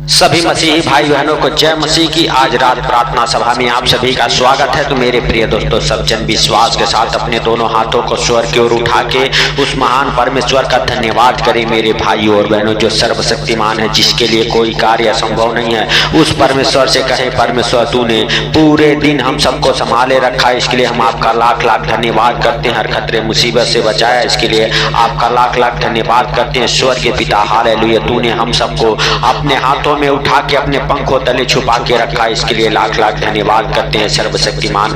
सभी मसीही भाई बहनों को जय मसीह की। आज रात प्रार्थना सभा में आप सभी का स्वागत है। तो मेरे प्रिय दोस्तों, सब जन विश्वास के साथ अपने दोनों हाथों को स्वर की ओर उठा के उस महान परमेश्वर का धन्यवाद करें। मेरे भाइयों और बहनों, जो सर्वशक्तिमान है, जिसके लिए कोई कार्य असंभव नहीं है, उस परमेश्वर से कहें, परमेश्वर तूने पूरे दिन हम सबको संभाले रखा है, इसके लिए हम आपका लाख लाख धन्यवाद करते हैं। हर खतरे मुसीबत से बचाया, इसके लिए आपका लाख लाख धन्यवाद करते हैं। स्वर्गीय पिता, हालेलुया, तूने हम सबको अपने हाथों में उठा के अपने पंखों तले छुपा के रखा, इसके लिए लाख लाख धन्यवाद करते हैं। सर्वशक्तिमान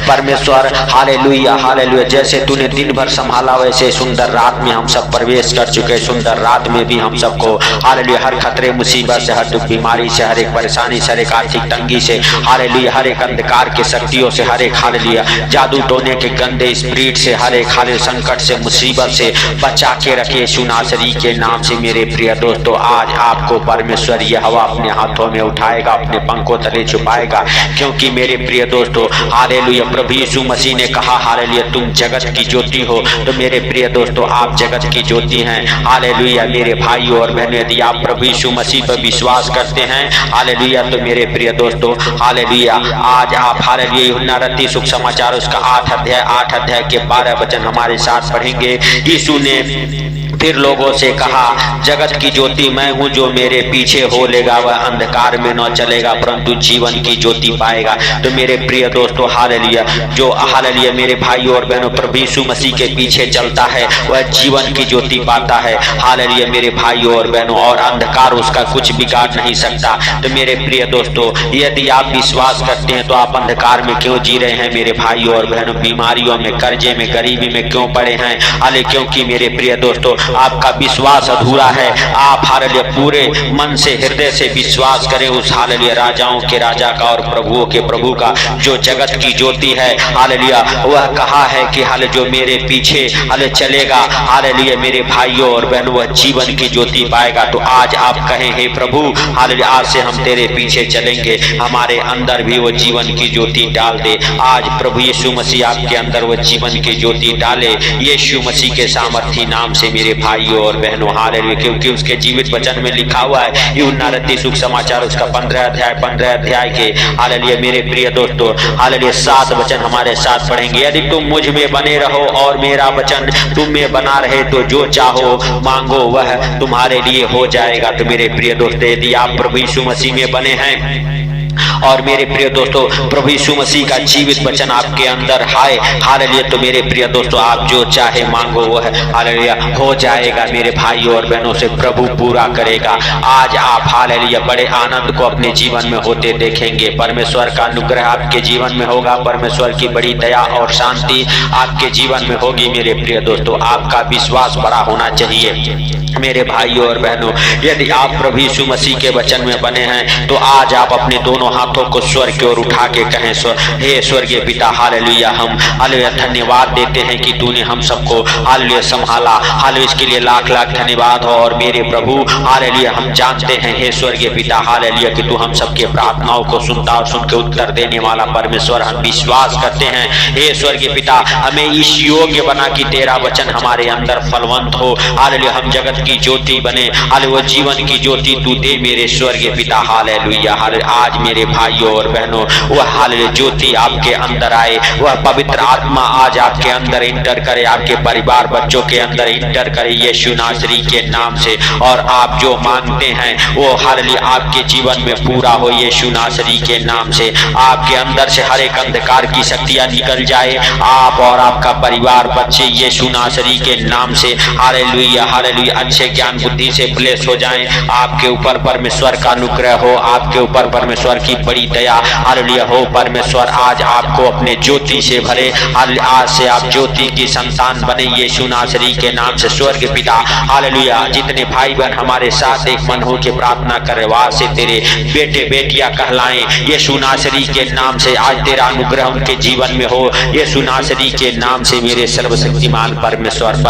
परमेश्वर हालेलुया हालेलुया। जैसे तूने दिन भर संभाला, वैसे सुंदर रात में हम सब प्रवेश कर चुके। सुंदर रात में भी हम सबको हालेलुया हर खतरे मुसीबत से, हर दुख बीमारी से, हर एक परेशानी से, हर एक आर्थिक तंगी से, हालेलुया हर एक अंधकार के शक्तियों से, हर एक हालेलुया जादू टोने के गंदे स्पिरिट से, हर एक हाले संकट से, मुसीबत से बचा के रखे यीशु नासरी के नाम से। मेरे प्रिय दोस्तों, आज आपको परमेश्वर ये हवा अपने हाथों में उठाएगा, अपने पंखों तले छुपाएगा, क्योंकि मेरे प्रिय दोस्तों हालेलुया प्रभु यीशु मसीह ने कहा हालेलुया तुम जगत की ज्योति हो। तो मेरे प्रिय दोस्तों, आप जगत की ज्योति हैं। हालेलुया मेरे भाइयों और बहनों, यदि आप प्रभु यीशु मसीह पर विश्वास करते हैं हालेलुया, तो मेरे प्रिय दोस्तों हालेलुया आज आप हालेलुया यूहन्ना रत्ती सुख समाचार उसका 8 अध्याय के 12 वचन हमारे साथ पढ़ेंगे। यीशु ने फिर लोगों से कहा, जगत की ज्योति मैं हूँ, जो मेरे पीछे हो लेगा वह अंधकार में न चलेगा परंतु जीवन की ज्योति पाएगा। तो मेरे प्रिय दोस्तों हालेलुया, जो हालेलुया मेरे भाइयों और बहनों प्रभु यीशु मसीह के पीछे चलता है वह जीवन की ज्योति पाता है। हालेलुया मेरे भाइयों और बहनों, और अंधकार उसका कुछ बिगाड़ नहीं सकता। तो मेरे प्रिय दोस्तों, यदि आप विश्वास करते हैं तो आप अंधकार में क्यों जी रहे हैं मेरे भाइयों और बहनों? बीमारियों में, कर्जे में, गरीबी में क्यों पड़े हैं? हाले क्योंकि मेरे प्रिय दोस्तों आपका विश्वास अधूरा है। आप हालेलुया पूरे मन से, हृदय से विश्वास करें उस हालेलुया राजाओं के राजा का और प्रभुओं के प्रभु का, जो जगत की ज्योति है। हालेलुया वह कहा है कि हाले जो मेरे पीछे हाले चलेगा हालेलुया मेरे भाइयों और बहनों वह जीवन की ज्योति पाएगा। तो आज आप कहें, हे प्रभु हालेलुया आज से हम तेरे पीछे चलेंगे, हमारे अंदर भी वो जीवन की ज्योति डाल दे। आज प्रभु यीशु मसीह आपके अंदर वो जीवन की ज्योति डाले, यीशु मसीह के सामर्थी नाम से मेरे भाइयों और बहनों हालेलुया, क्योंकि उसके जीवित वचन में लिखा हुआ है यूहन्ना रत्ती सुख समाचार उसका 15 अध्याय के हालेलुया मेरे प्रिय दोस्तों हालेलुया 7 वचन हमारे साथ पढ़ेंगे। यदि तुम मुझ में बने रहो और मेरा वचन तुम में बना रहे तो जो चाहो मांगो वह तुम्हारे लिए हो जाएगा। तो मेरे प्रिय दोस्तों, यदि आप प्रभु यीशु मसीह में बने हैं और मेरे प्रिय दोस्तों प्रभु यीशु मसीह का जीवित वचन आपके अंदर है हालेलुया, तो मेरे प्रिय दोस्तों आप जो चाहे मांगो वह हालेलुया हो जाएगा। मेरे भाइयों और बहनों से प्रभु पूरा करेगा। आज आप हालेलुया बड़े आनंद को अपने जीवन में होते देखेंगे। परमेश्वर का अनुग्रह आपके जीवन में होगा, परमेश्वर की बड़ी दया और शांति आपके जीवन में होगी। मेरे प्रिय दोस्तों, आपका विश्वास बड़ा होना चाहिए। मेरे भाइयों और बहनों, यदि आप प्रभु यीशु मसीह के वचन में बने हैं तो आज आप अपने दोनों हाथों को स्वर की ओर उठा के कहें, हे स्वर्गीय पिता हालेलुया हम हालेलुया धन्यवाद देते हैं कि तूने हम सबको हालेलुया संभाला। हालेलुया इसके लिए लाख लाख धन्यवाद हो। और मेरे प्रभु हालेलुया हम जानते हैं हे स्वर्गीय पिता हालेलुया कि तू हम सबके प्रार्थनाओं को सुनता और सुन के उत्तर देने वाला परमेश्वर। हम विश्वास करते हैं हे स्वर्गीय पिता हमें इस योग्य बना कि तेरा वचन हमारे अंदर फलवंत हो। हालेलुया हम जगत की ज्योति बने, हालेलुया जीवन की ज्योति तू दे मेरे स्वर्गीय पिता हालेलुया। आज मेरे भाइयों और बहनों वह हालेलुया ज्योति आपके अंदर आए, वह पवित्र आत्मा आज आपके अंदर इंटर करे, आपके परिवार बच्चों के अंदर इंटर करे यीशु नासरी के नाम से। और आप जो मांगते हैं वो हालेलुया आपके जीवन में पूरा हो यीशु नासरी के नाम से। आपके अंदर से हर एक अंधकार की शक्तियां निकल जाए, आप और आपका परिवार बच्चे यीशु नासरी के नाम से हालेलुया हालेलुया अच्छे ज्ञान बुद्धि से ब्लेस हो जाएं। आपके ऊपर परमेश्वर का अनुग्रह हो, आपके ऊपर परमेश्वर की बड़ी दया हालेलुया हो। परमेश्वर आज आपको अपने ज्योति से भरे, आज से आप ज्योति की संतान बने यीशु नासरी के नाम से। स्वर्ग पिता हालेलुया जितने भाई बहन हमारे साथ एक मन हो के प्रार्थना करे, वहां से तेरे बेटे बेटियां कहलाएं यीशु नासरी के नाम से। आज तेरा अनुग्रह उनके जीवन में हो यीशु नासरी के नाम से। मेरे सर्वशक्तिमान परमेश्वर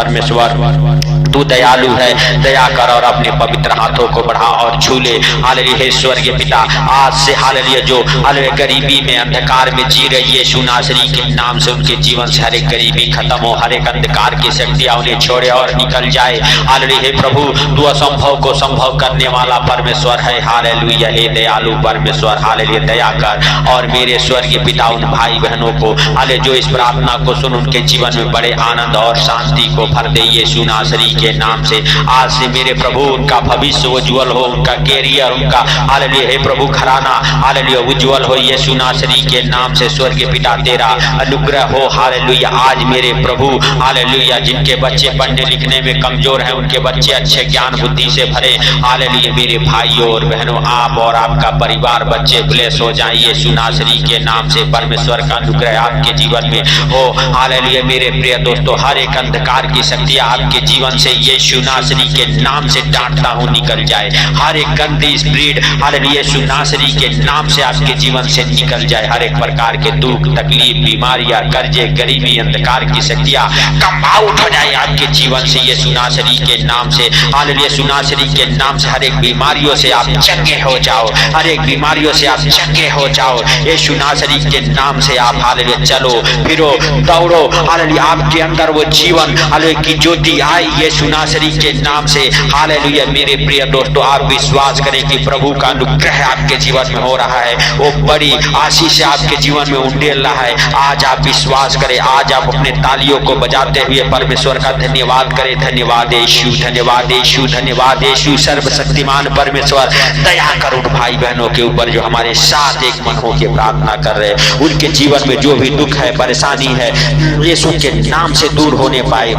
तू दयालु है, दया कर और अपने पवित्र हाथों को बढ़ा और छू ले। हालेलुया। हे स्वर्गीय पिता, आज से हालेलुया जो हालेलुया गरीबी में अंधकार में जी रही है यीशु नासरी के नाम से उनके जीवन से हर एक गरीबी खत्म हो, हर एक अंधकार की शक्तियां उन्हें छोड़े और निकल जाए। हालेलुया। हे प्रभु, तू असंभव को संभव करने वाला परमेश्वर है। हालेलुया। हे दयालु परमेश्वर, हालेलुया दया कर और मेरे स्वर्गीय पिता उन भाई बहनों को हालेलुया जो इस प्रार्थना को सुन उनके जीवन में बड़े आनंद और शांति को भर दे यीशु नासरी के नाम से। आज से मेरे प्रभु उनका भविष्य उज्जवल हो, उनका कैरियर, उनका हालेलुया हे प्रभु घराना हालेलुया उज्जवल हो यीशु नासरी के नाम से। स्वर्गीय पिता तेरा अनुग्रह हो। हालेलुया। आज मेरे प्रभु हालेलुया जिनके बच्चे पढ़ने लिखने में कमजोर हैं उनके बच्चे अच्छे ज्ञान बुद्धि से भरे। हालेलुया मेरे भाइयों और बहनों, आप और आपका परिवार बच्चे ब्लेस हो जाए यीशु नासरी के नाम से। परमेश्वर का अनुग्रह आपके जीवन में हो। हालेलुया मेरे प्रिय दोस्तों, हर एक अंधकार की शक्तियां आपके जीवन से यीशु नासरी के नाम से डांटता हूं निकल जाए। हर एक गंदी स्पिरिट हालेलुया यीशु नासरी के नाम से आपके जीवन से निकल जाए। हर एक प्रकार के दुख तकलीफ बीमारियां कर्जे गरीबी अंधकार की शक्तियां कम आउट हो जाए आपके जीवन से यीशु नासरी के नाम से। हालेलुया यीशु नासरी के नाम से हर एक बीमारियों से आप चंगे हो जाओ, हर एक बीमारियों से आप चंगे हो जाओ यीशु नासरी के नाम से। आप हालेलुया चलो फिरो दौड़ो, हालेलुया आपके अंदर वो जीवन हालेलुया की ज्योति आई यीशु नासरी के नाम से। हालेलुया मेरे प्रिय दोस्तों, आप विश्वास करें कि प्रभु का अनुग्रह आपके जीवन में हो रहा है, वो बड़ी आशीष आपके जीवन में उंडेल रहा है। आज आप विश्वास करें, आज आप अपने तालियों को बजाते हुए परमेश्वर का धन्यवाद करें। धन्यवाद यीशु, धन्यवाद यीशु, धन्यवाद यीशु। सर्वशक्तिमान परमेश्वर दया कर उन भाई बहनों के ऊपर जो हमारे साथ एक मन होकर प्रार्थना कर रहे हैं। उनके जीवन में जो भी दुख है परेशानी है यीशु के नाम से दूर होने पाए,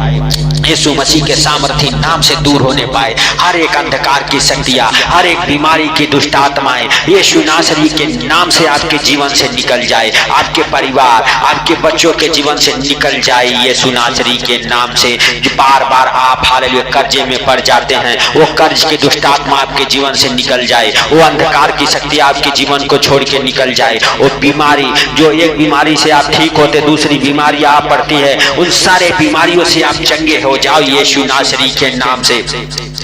यीशु मसीह के सामर्थी नाम से दूर होने पाए। हर एक अंधकार की शक्तियां, हर एक बीमारी की दुष्ट आत्माएं यीशु नासरी के नाम से आपके जीवन से निकल जाए, आपके परिवार आपके बच्चों के जीवन से निकल जाए यीशु नासरी के नाम से। जो बार बार आप हालेलुया कर्जे में पड़ जाते हैं वो कर्ज की दुष्ट आत्मा आपके जीवन से निकल जाए, वो अंधकार की शक्ति आपके जीवन को छोड़ के निकल जाए। वो बीमारी जो एक बीमारी से आप ठीक होते दूसरी बीमारी आप पड़ती है, उन सारे बीमारियों से आप चंगे हो जाओ यीशु नासरी के नाम से।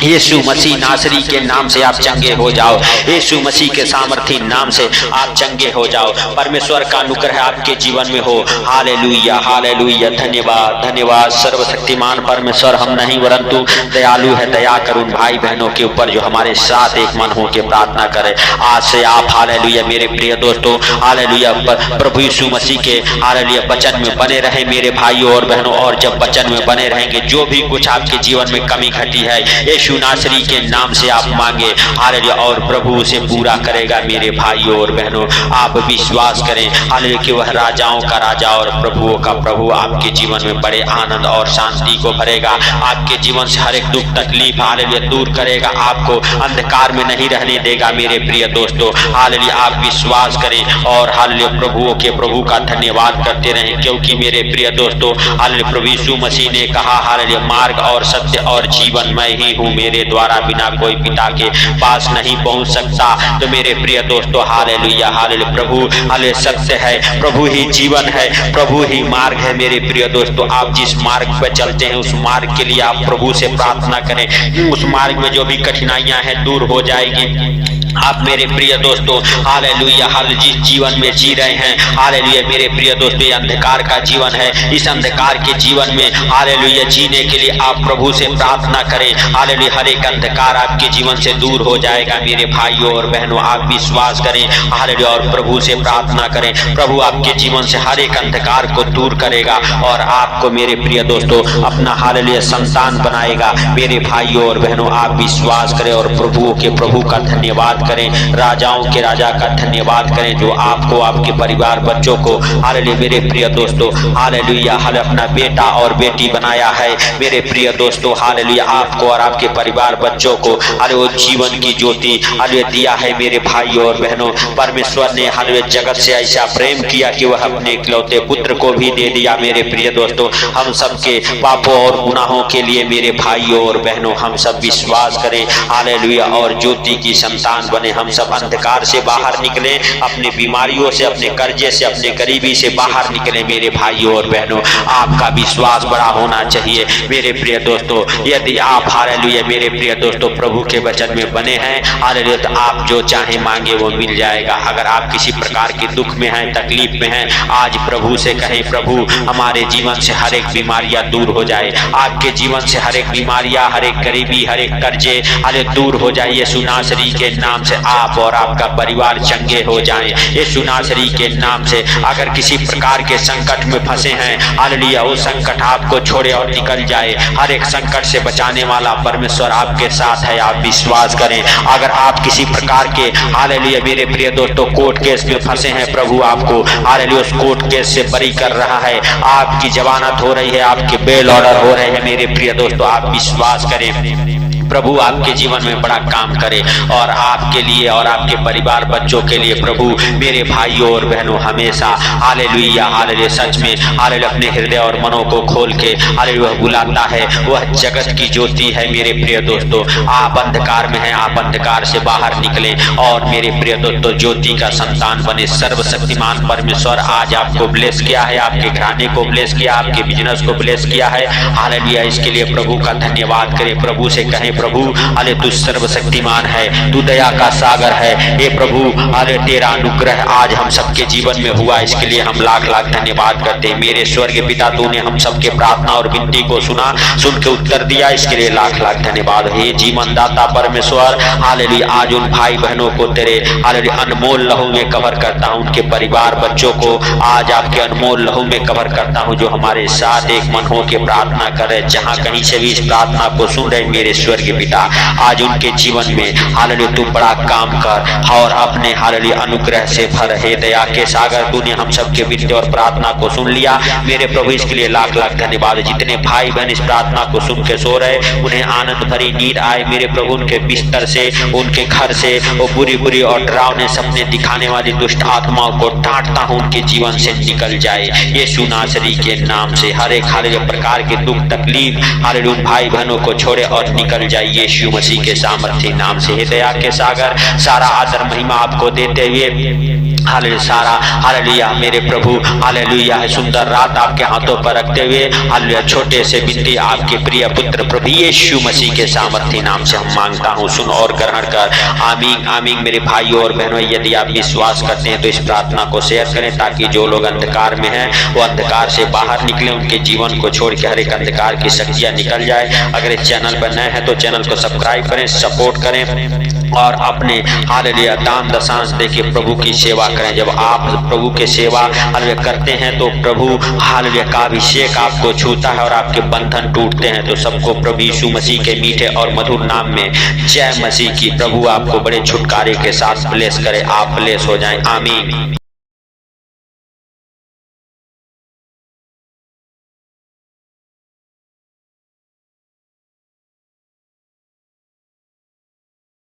यीशु मसीह नासरी के नाम से आप चंगे हो जाओ, यीशु मसीह के सामर्थी नाम से आप चंगे हो जाओ। परमेश्वर का अनुग्रह आपके जीवन में हो। Hallelujah hallelujah. धन्यवाद धन्यवाद सर्वशक्तिमान परमेश्वर, हम नहीं परंतु दयालु है, दया कर उन भाई बहनों के ऊपर जो हमारे साथ एक मन हो के प्रार्थना करें। आज से आप हालेलुया मेरे प्रिय दोस्तों हालेलुया प्रभु यीशु मसीह के हालेलुया वचन में बने रहे मेरे भाइयों और बहनों। और जब वचन में बने रहेंगे जो भी कुछ आपके जीवन में कमी घटी है यीशु नासरी के नाम से आप मांगे हालेलुया और प्रभु उसे पूरा करेगा मेरे भाइयों और बहनों। आप विश्वास करें हालेलुया कि वह राजाओं का राजा और प्रभुओं का प्रभु आपके जीवन में बड़े आनंद और शांति को भरेगा। आपके जीवन से हर एक दुख तकलीफ हालेलुया दूर करेगा, आपको अंधकार में नहीं रहने देगा मेरे प्रिय दोस्तों। हालेलुया आप विश्वास करें और हालेलुया प्रभुओं के प्रभु का धन्यवाद करते रहें, क्योंकि मेरे प्रिय दोस्तों हालेलुया प्रभु यीशु मसीह ने कहा हालेलुया मार्ग और सत्य और जीवन मैं ही हूँ, मेरे द्वारा बिना कोई पिता के पास नहीं पहुंच सकता। तो मेरे प्रिय दोस्तों हालेलुया हालेलुया प्रभु हालेलुया सत्य है, प्रभु ही जीवन है, प्रभु ही मार्ग है मेरे प्रिय दोस्तों। आप जिस मार्ग पर चलते हैं उस मार्ग के लिए आप प्रभु से प्रार्थना करें, उस मार्ग में जो भी कठिनाइयां हैं दूर हो जाएगी। आप मेरे प्रिय दोस्तों हालेलुया हालेलुया जिस जीवन में जी रहे हैं हालेलुया मेरे प्रिय दोस्तों ये अंधकार का जीवन है, इस अंधकार के जीवन में हालेलुया जीने के लिए आप प्रभु से प्रार्थना करें। हालेलुया हर एक अंधकार आपके जीवन से दूर हो जाएगा मेरे भाइयों और बहनों। आप विश्वास करें हालेलुया और प्रभु से प्रार्थना करें, प्रभु आपके जीवन से हर एक अंधकार को दूर करेगा और आपको मेरे प्रिय दोस्तों अपना हालेलुया संतान बनाएगा मेरे भाइयों और बहनों। आप विश्वास करें और प्रभुओं के प्रभु का धन्यवाद करें, राजाओं के राजा का धन्यवाद करें जो आपको आपके परिवार बच्चों को हालेलुया मेरे प्रिय दोस्तों हालेलुया हालेलुया अपना बेटा और बेटी बनाया है मेरे प्रिय दोस्तों। हालेलुया आपको और आपके परिवार बच्चों को हालेलुया जीवन की ज्योति हालेलुया दिया है मेरे भाइयों और बहनों। परमेश्वर ने हालेलुया जगत से ऐसा प्रेम किया कि वह अपने इकलौते पुत्र को भी दे दिया मेरे प्रिय दोस्तों, हम सबके पापों और गुनाहों के लिए मेरे भाइयों और बहनों। हम सब विश्वास करें हालेलुया और ज्योति की संतान बने, हम सब अंधकार से बाहर निकलें, अपने बीमारियों से, अपने कर्जे से, अपने गरीबी से बाहर निकलें। मेरे भाइयों और बहनों, आपका विश्वास बड़ा होना चाहिए मेरे प्रिय दोस्तों। यदि आप हालेलुया मेरे प्रिय दोस्तों प्रभु के वचन में बने हैं, हालेलुया, तो आप जो चाहे मांगे वो मिल जाएगा। अगर आप किसी प्रकार के दुख में हैं, तकलीफ में हैं, आज प्रभु से कहें, प्रभु हमारे जीवन से हर एक बीमारियां दूर हो जाए, आपके जीवन से हर एक बीमारियां, हर एक गरीबी, हर एक कर्जे दूर हो जाए। यीशु नासरी के नाम से आप और आपका परिवार चंगे हो जाएं। यीशु नासरी के नाम से अगर किसी प्रकार के संकट में फंसे हैं, हालेलुया, वो संकट आपको छोड़े और निकल जाए। हर एक संकट से बचाने वाला परमेश्वर आपके साथ है, आप विश्वास करें। अगर आप किसी प्रकार के हालेलुया मेरे प्रिय दोस्तों कोर्ट केस में फंसे हैं, प्रभु आपको हालेलुया उस कोर्ट केस से बरी कर रहा है, आपकी जमानत हो रही है, आपके बेल ऑर्डर हो रहे हैं। मेरे प्रिय दोस्तों आप विश्वास करें, प्रभु आपके जीवन में बड़ा काम करे और आपके लिए और आपके परिवार बच्चों के लिए प्रभु मेरे भाइयों और बहनों हमेशा हालेलुया हालेलुया सच में हालेलुया अपने हृदय और मनों को खोल के हालेलुया बुलाता है। वह जगत की ज्योति है। मेरे प्रिय दोस्तों आप अंधकार में हैं, आप अंधकार से बाहर निकले और मेरे प्रिय दोस्तों ज्योति का संतान बने। सर्वशक्तिमान परमेश्वर आज आपको ब्लेस किया है, आपके घराने को ब्लेस किया, आपके बिजनेस को ब्लेस किया है। हालेलुया इसके लिए प्रभु का धन्यवाद करें। प्रभु से कहें, प्रभु अरे तू सर्वशक्तिमान है, तू दया का सागर है। हे प्रभु अरे तेरा अनुग्रह आज हम सबके जीवन में हुआ, इसके लिए हम लाख लाख धन्यवाद करते हैं। मेरे स्वर्गीय पिता तूने हम सबके प्रार्थना और विनती को सुना, सुन के उत्तर दिया, इसके लिए लाख लाख धन्यवाद। हे जीवन दाता परमेश्वर हालेलुया आज उन भाई बहनों को तेरे हालेलुया अनमोल लहू में कवर करता हूँ, उनके परिवार बच्चों को आज आपके अनमोल लहू में कवर करता हूँ, जो हमारे साथ एक मन हो के प्रार्थना करे, जहाँ कहीं से भी इस प्रार्थना को सुन रहे मेरे स्वर्गीय पिता आज उनके जीवन में हालेलुया तू बड़ा काम कर और अपने हालेलुया अनुग्रह से भर। हे दया के सागर तूने हम सबके विनती और प्रार्थना को सुन लिया मेरे प्रभु, इसके लिए लाख लाख धन्यवाद। जितने भाई बहन इस प्रार्थना को सुन के सो रहे उन्हें आनंद भरी नींद आए मेरे प्रभु, उनके बिस्तर से, उनके घर से वो बुरी बुरी और डरावने सपने दिखाने वाली दुष्ट आत्माओं को डांटता हूँ, उनके जीवन से निकल जाए यीशु नासरी के नाम से। हर एक हालेलुया प्रकार के दुख तकलीफ हालेलुया भाई बहनों को छोड़े और निकल जाए यीशु मसीह के सामर्थ्य नाम से। हे दया के सागर सारा आदर महिमा आपको देते हुए हालेलुया सारा हालेलुया मेरे प्रभु हालेलुया सुंदर रात आपके हाथों पर रखते हुए हालेलुया छोटे से बिनती आपके प्रिय पुत्र प्रभु यीशु मसीह के सामर्थ्य नाम से हम मांगता हूँ, सुन और ग्रहण कर। आमीन आमीन। मेरे भाइयों और बहनों यदि आप विश्वास करते हैं तो इस प्रार्थना को शेयर करें, ताकि जो लोग अंधकार में हैं वो अंधकार से बाहर निकले, उनके जीवन को छोड़ के हर एक अंधकार की शक्तियां निकल जाए। अगर इस चैनल पर नए हैं तो चैनल को सब्सक्राइब करें, सपोर्ट करें और अपने हालेलुया दान दशांश देके प्रभु की सेवा करें। जब आप प्रभु के सेवा हालेलुया करते हैं तो प्रभु हालेलुया का अभिषेक आपको छूता है और आपके बंधन टूटते हैं। तो सबको प्रभु यीशु मसीह के मीठे और मधुर नाम में जय मसीह की। प्रभु आपको बड़े छुटकारे के साथ ब्लेस करे, आप ब्लेस हो जाएं। आमीन।